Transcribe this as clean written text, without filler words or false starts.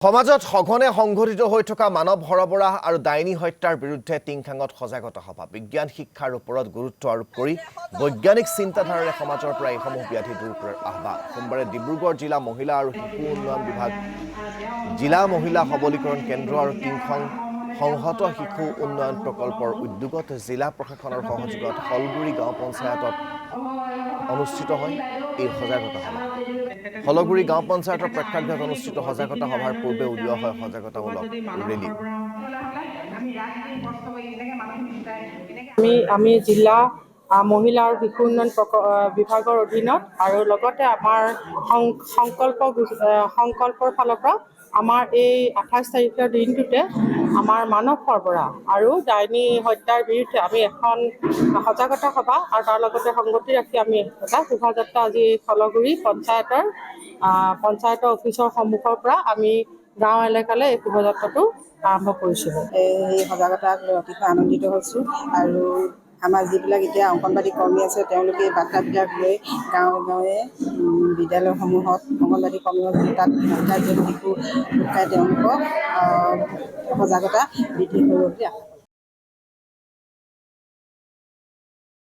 সমাজত সঘনে সংঘটিত হৈ থকা মানৱ সৰবৰাহ আৰু ডাইনী হত্যাৰ বিৰুদ্ধে টিংখাঙত সজাগতা সভা বিজ্ঞান শিক্ষাৰ ওপৰত গুৰুত্ব আৰোপ কৰি বৈজ্ঞানিক চিন্তাধাৰাৰে সমাজৰ পৰা এইসমূহ ব্যাধি দূৰ কৰাৰ আহ্বান সোমবাৰে ডিব্ৰুগড় জিলা মহিলা আৰু শিশু উন্নয়ন বিভাগ জিলা মহিলা সবলীকৰণ কেন্দ্ৰ আৰু টিংখাং সংহত শিশু উন্নয়ন প্ৰকল্পৰ উদ্যোগত জিলা প্ৰশাসনৰ সহযোগত হলগুৰি গাঁও পঞ্চায়তত অনুষ্ঠিত হয় এই সজাগতা সভা হলগুৰি গাঁও পঞ্চায়তৰ প্ৰেক্ষাগৃহত অনুষ্ঠিত সজাগতা সভাৰ পূৰ্বে উলিওৱা হয় সজাগতামূলক ৰেলী আমি জিলা মহিলা আৰু শিশু উন্নয়ন বিভাগৰ অধীনত আৰু লগতে আমাৰ সংকল্পৰ ফালৰ পৰা আমাৰ এই 28 তাৰিখৰ দিনটোতে আমাৰ মানৱ সৰবৰাহ আৰু ডাইনী হত্যাৰ বিৰুদ্ধে আমি এখন সজাগতা সভা আৰু তাৰ লগতে সংগতি ৰাখি আমি এটা শোভাযাত্ৰা আজি হলগুৰি পঞ্চায়তৰ অফিচৰ সন্মুখৰ পৰা আমি গাঁও এলেকালৈ এই শোভাযাত্ৰাটো আৰম্ভ কৰিছিলোঁ। এই সজাগতাক লৈ অতিশয় আনন্দিত হৈছোঁ আৰু আমাৰ যিবিলাক এতিয়া অংগনবাড়ী কৰ্মী আছে তেওঁলোকে এই বাৰ্তাবিলাক লৈ গাঁৱে গাঁৱে বিদ্যালয়সমূহত অংগনবাড়ী কৰ্মী তাত শিশু গোট খাই তেওঁলোকক সজাগতা বৃদ্ধি কৰিব বুলি আশা